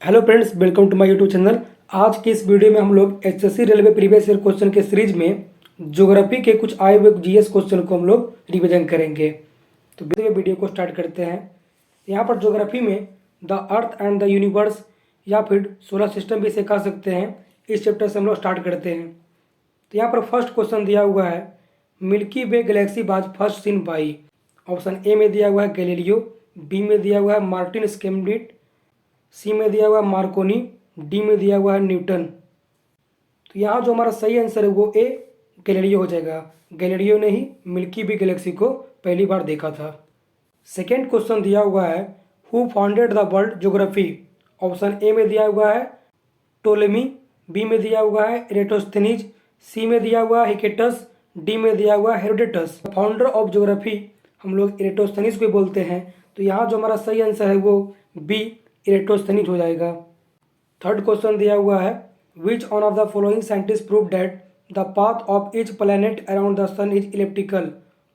Hello friends, welcome to my YouTube channel. आज की इस वीडियो में हम लोग HSC railway previous year question के सीरीज में ज्योग्राफी के कुछ आए हुए जीएस क्वेश्चन को हम लोग रिवीजन करेंगे। तो वीडियो को स्टार्ट करते हैं। यहाँ पर ज्योग्राफी में the earth and the universe या फिर सोलर सिस्टम भी इसे कह सकते हैं, इस चैप्टर से हम लोग स्टार्ट करते हैं। तो यहाँ पर फर्स्ट क्वेश्चन दिया हुआ है, milky way Galaxy was first scene by. Option A में दिया हुआ है गैलीलियो, बी में दिया हुआ है मार्टिन स्केमडिट, सी में दिया हुआ है मार्कोनी, डी में दिया हुआ है न्यूटन। तो यहाँ जो हमारा सही आंसर है वो ए गैलीलियो हो जाएगा। गैलीलियो ने ही मिल्की वे गैलेक्सी को पहली बार देखा था। सेकेंड क्वेश्चन दिया हुआ है, who founded the world geography. Option A में दिया हुआ है टोलेमी, बी में दिया हुआ है एरेटोस्थेनीज, सी में दिया हुआ है हिकेटस, डी में दिया हुआ है हेरोडेटस। फाउंडर ऑफ ज्योग्राफी हम लोग एरेटोस्थेनीज को बोलते हैं। तो यहाँ जो हमारा सही आंसर है वो बी एरेटोस्थेनीज हो जाएगा। थर्ड क्वेश्चन दिया हुआ है, which one of the following scientist prove that the path of each planet around the sun is elliptical.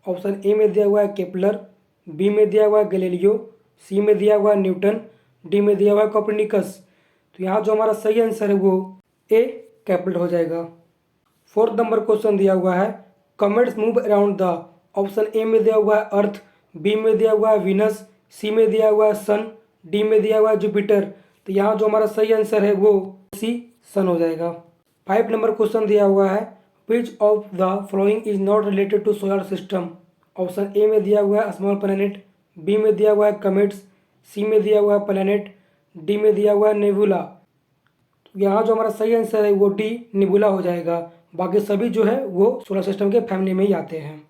Option A में दिया हुआ है केपलर, बी में दिया हुआ है गैलीलियो, सी में दिया हुआ है न्यूटन, डी में दिया हुआ है कोपरनिकस। तो यहाँ जो हमारा सही आंसर है वो ए केपलर हो जाएगा। फोर्थ नंबर क्वेश्चन दिया हुआ है, comets move around the. Option A में दिया हुआ है अर्थ, बी में दिया हुआ है वीनस, सी में दिया हुआ है सन, डी में दिया हुआ है जुपिटर। तो यहाँ जो हमारा सही आंसर है वो सी सन हो जाएगा। 5 नंबर क्वेश्चन दिया हुआ है, which of the following is not related to solar system. Option A में दिया हुआ है स्मॉल प्लैनेट, बी में दिया हुआ है कमेट्स, सी में दिया हुआ है प्लैनेट, डी में दिया हुआ है नेबुला। तो यहाँ जो हमारा सही आंसर है वो डी नेबुला हो जाएगा। बाकी सभी जो है वो सोलर सिस्टम के फैमिली में ही आते हैं।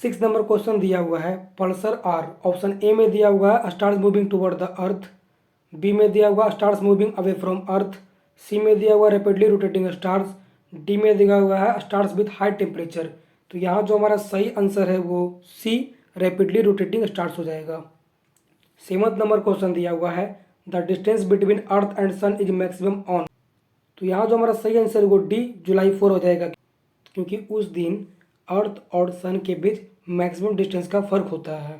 6 नंबर क्वेश्चन दिया हुआ है, पल्सर आर। ऑप्शन ए में दिया हुआ है stars moving toward the earth, B में दिया हुआ stars moving away from earth, C में दिया हुआ रैपिडली रोटेटिंग स्टार्स, डी में दिया हुआ है स्टार्स विथ हाई टेम्परेचर। तो यहाँ जो हमारा सही आंसर है वो सी रैपिडली रोटेटिंग स्टार्स हो जाएगा। 7th नंबर क्वेश्चन दिया हुआ है, the distance between earth and sun is maximum on. तो यहाँ जो हमारा सही आंसर है वो डी जुलाई 4 हो जाएगा, क्योंकि उस दिन अर्थ और सन के बीच मैक्सिमम डिस्टेंस का फर्क होता है।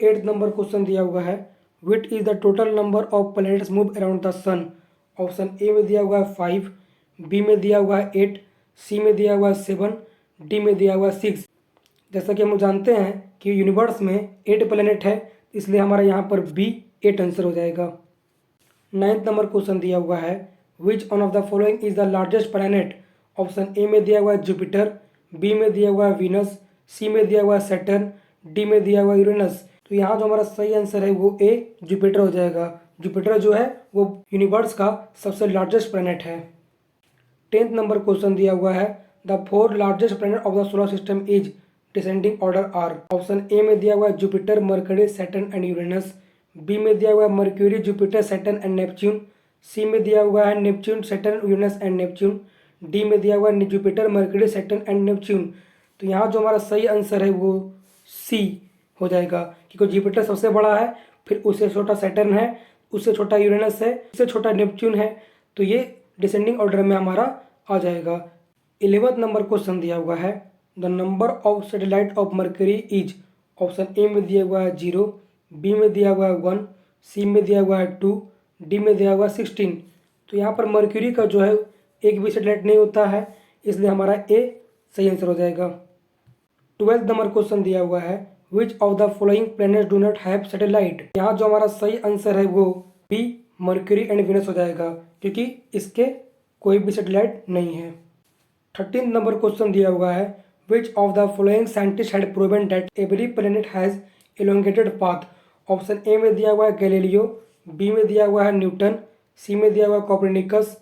8th नंबर क्वेश्चन दिया हुआ है, which is the total number of planets move around the sun. Option A में दिया हुआ है 5, बी में दिया हुआ है 8, सी में दिया हुआ है 7, डी में दिया हुआ है 6। जैसा कि हम जानते हैं कि यूनिवर्स में 8 प्लैनेट है, इसलिए हमारा यहाँ पर बी 8 आंसर हो जाएगा। 9th नंबर क्वेश्चन दिया हुआ है, which one of the following is the largest planet. Option A में दिया हुआ है जुपिटर, बी में दिया हुआ है वीनस, सी में दिया हुआ है सैटर्न, डी में दिया हुआ है यूरेनस। तो यहाँ जो हमारा सही आंसर है वो ए जुपिटर हो जाएगा। जुपिटर जो है वो यूनिवर्स का सबसे लार्जेस्ट प्लैनेट है। 10th नंबर क्वेश्चन दिया हुआ है, the 4 largest planet of the solar system is descending order are. Option A में दिया हुआ है Jupiter, Mercury, Saturn and Uranus, B में दिया हुआ है Mercury, Jupiter, Saturn and Neptune, C में दिया हुआ है Neptune, Saturn, Uranus and Neptune, D में दिया हुआ है Jupiter, Mercury, Saturn and Neptune. तो यहाँ जो हमारा सही आंसर है वो सी हो जाएगा, क्योंकि जुपिटर सबसे बड़ा है, फिर उससे छोटा सैटर्न है, उससे छोटा यूरेनस है, उससे छोटा नेपच्यून है। तो ये डिसेंडिंग ऑर्डर में हमारा आ जाएगा। 11th नंबर क्वेश्चन दिया हुआ है, the number of satellite of mercury is. Option A में दिया हुआ है 0, बी में दिया हुआ है 1, सी में दिया हुआ है 2, डी में दिया हुआ है 16। तो यहाँ पर मरक्यूरी का जो है एक भी सैटेलाइट नहीं होता है, इसलिए हमारा ए सही आंसर हो जाएगा। 12th नंबर क्वेश्चन दिया हुआ है, which of the following planets do not have satellite. यहाँ जो हमारा सही आंसर है वो बी मरक्यूरी एंड वीनस हो जाएगा, क्योंकि इसके कोई भी सैटेलाइट नहीं है। 13th नंबर क्वेश्चन दिया हुआ है, which of the following scientist had proven that every planet has elongated path. Option A में दिया हुआ है गैलीलियो, बी में दिया हुआ है न्यूटन, सी में दिया हुआ है कोपरनिकस,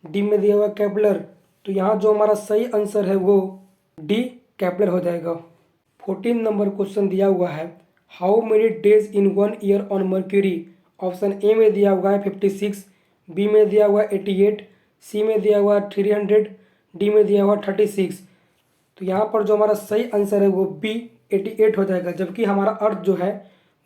डी में दिया हुआ है केपलर। तो यहाँ जो हमारा सही आंसर है वो डी केपलर हो जाएगा। 14 नंबर क्वेश्चन दिया हुआ है, how many days in 1 year on mercury. Option A में दिया हुआ है 56, बी में दिया हुआ है 88, सी में दिया हुआ है 300, डी में दिया हुआ है 36। तो यहाँ पर जो हमारा सही आंसर है वो बी 88 हो जाएगा, जबकि हमारा अर्थ जो है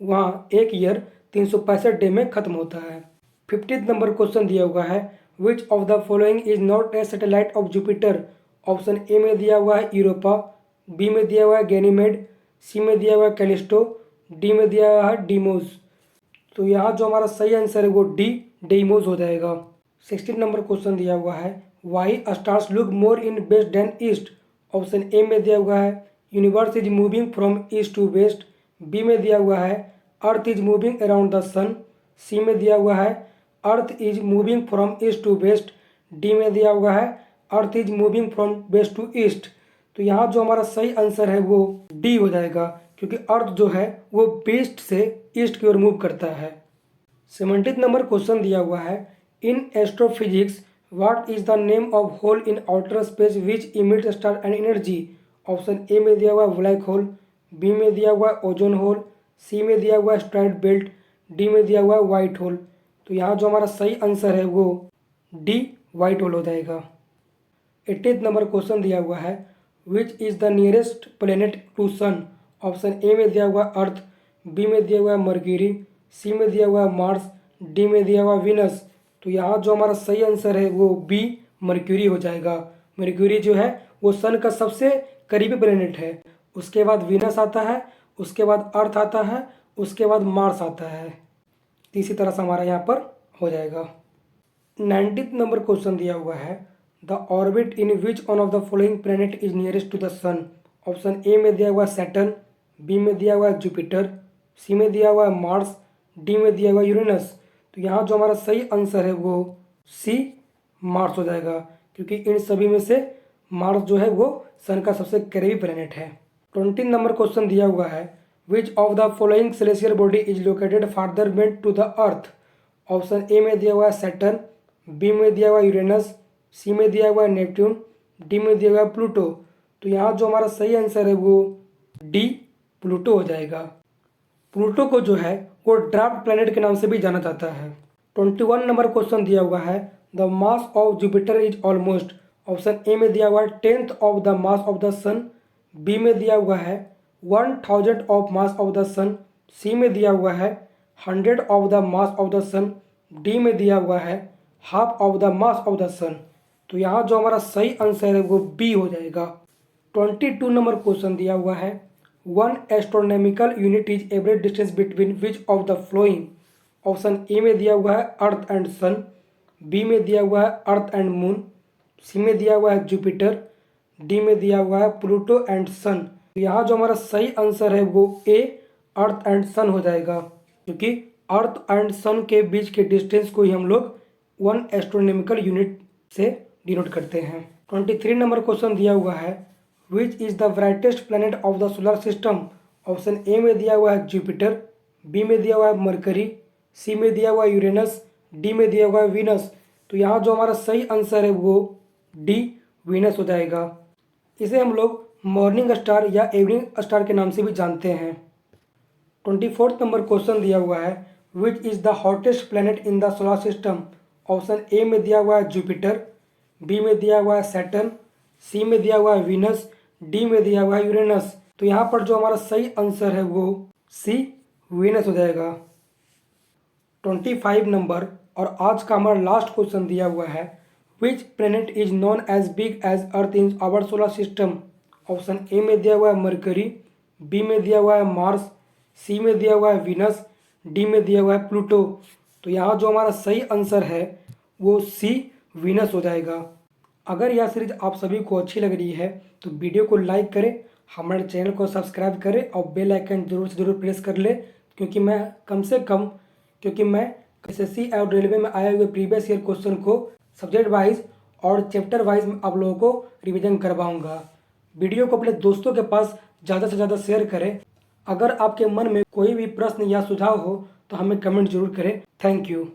वहाँ एक ईयर 365 डे में खत्म होता है। 50th नंबर क्वेश्चन दिया हुआ है, which of the following is not a satellite of Jupiter. Option A में दिया हुआ है यूरोपा, बी में दिया हुआ है गैनीमेड, सी में दिया हुआ है कैलिस्टो, डी में दिया हुआ है डीमोस। तो यहाँ जो हमारा सही आंसर है वो डी डेइमोस हो जाएगा। 16 नंबर क्वेश्चन दिया हुआ है why stars look more in west than east. Option A में दिया हुआ है universe is moving from east to west. B में दिया हुआ है earth is moving around the sun. C में दिया हुआ है earth is moving from east to west. D में दिया हुआ है earth is moving from west to east. तो यहाँ जो हमारा सही आंसर है वो डी हो जाएगा, क्योंकि अर्थ जो है वो वेस्ट से ईस्ट की ओर मूव करता है। 17 नंबर क्वेश्चन दिया हुआ है in astrophysics what is the name of hole in outer space which emit star and energy. Option A में दिया हुआ ब्लैक होल। बी में दिया हुआ ओजोन होल। सी में दिया हुआ स्ट्राइट बेल्ट। डी में दिया हुआ व्हाइट होल। तो यहाँ जो हमारा सही आंसर है वो डी व्हाइट होल हो जाएगा। 18 नंबर क्वेश्चन दिया हुआ है which is the nearest planet to sun. Option A में दिया हुआ अर्थ। बी में दिया हुआ मर्क्यूरी। सी में दिया हुआ मार्स। डी में दिया हुआ विनस। तो यहाँ जो हमारा सही आंसर है वो बी मर्क्यूरी हो जाएगा। मर्क्यूरी जो है वो सन का सबसे करीबी प्लेनेट है। उसके बाद विनस आता है, उसके बाद अर्थ आता है, उसके बाद मार्स आता है। इसी तरह से हमारा यहाँ पर हो जाएगा। 19 नंबर क्वेश्चन दिया हुआ है the orbit in which one of the following planet is nearest to the sun. Option A में दिया हुआ सैटर्न। बी में दिया हुआ जुपिटर। सी में दिया हुआ मार्स। डी में दिया हुआ यूरेनस। तो यहाँ जो हमारा सही आंसर है वो सी मार्स हो जाएगा, क्योंकि इन सभी में से मार्स जो है वो सन का सबसे करीबी प्लेनेट है। 20 नंबर क्वेश्चन दिया हुआ है which of the following celestial body is located farther bent to the earth. Option A में दिया हुआ सैटर्न। बी में दिया हुआ यूरेनस। सी में दिया हुआ नेपट्यून। डी में दिया हुआ प्लूटो। तो यहाँ जो हमारा सही आंसर है वो डी प्लूटो हो जाएगा। प्लूटो को जो है वो ड्राफ्ट प्लैनेट के नाम से भी जाना जाता है। 21 नंबर क्वेश्चन दिया हुआ है the mass of Jupiter is almost. Option A में दिया हुआ है 10th of the mass of the sun. B में दिया हुआ है 1000 of mass of the sun. C में दिया हुआ है 100 of the mass of the sun. D में दिया हुआ है half of the mass of the sun. तो यहाँ जो हमारा सही आंसर है वो बी हो जाएगा। 22 नंबर क्वेश्चन दिया हुआ है one astronomical unit is average distance between which of the flowing. Option A में दिया हुआ है अर्थ एंड सन। बी में दिया हुआ है अर्थ एंड मून। सी में दिया हुआ है जुपिटर। डी में दिया हुआ है प्लूटो एंड सन। यहाँ जो हमारा सही आंसर है वो ए अर्थ एंड सन हो जाएगा, क्योंकि अर्थ एंड सन के बीच के डिस्टेंस को ही हम लोग वन एस्ट्रोनॉमिकल यूनिट से डिनोट करते हैं। 23 नंबर क्वेश्चन दिया हुआ है which is the brightest planet of the solar system. Option A में दिया हुआ है जुपिटर। बी में दिया हुआ है मरकरी। सी में दिया हुआ है यूरेनस। डी में दिया हुआ है वीनस। तो यहाँ जो हमारा सही आंसर है वो डी वीनस हो जाएगा। इसे हम लोग मॉर्निंग स्टार या इवनिंग स्टार के नाम से भी जानते हैं। 24 नंबर क्वेश्चन दिया हुआ है which is the hottest planet in the solar system. Option A में दिया हुआ है जुपिटर। बी में दिया हुआ है सैटर्न। सी में दिया हुआ है वीनस। डी में दिया हुआ है यूरेनस। तो यहाँ पर जो हमारा सही आंसर है वो सी वीनस हो जाएगा। 25 नंबर और आज का हमारा लास्ट क्वेश्चन दिया हुआ है which planet is non as big as earth in our solar system. Option A में दिया हुआ है मरकरी। बी में दिया हुआ है मार्स। सी में दिया हुआ है वीनस। डी में दिया हुआ है प्लूटो। तो यहाँ जो हमारा सही आंसर है वो सी वीनस हो जाएगा। अगर यह सीरीज आप सभी को अच्छी लग रही है तो वीडियो को लाइक करें, हमारे चैनल को सब्सक्राइब करें और बेल आइकन जरूर से जरूर प्रेस कर ले, क्योंकि मैं एसएससी और रेलवे में आए हुए प्रीवियस ईयर क्वेश्चन को सब्जेक्ट वाइज और चैप्टर वाइज आप लोगों को रिवीजन करवाऊंगा। वीडियो को अपने दोस्तों के पास ज़्यादा से ज़्यादा शेयर करें। अगर आपके मन में कोई भी प्रश्न या सुझाव हो तो हमें कमेंट जरूर करें। Thank you.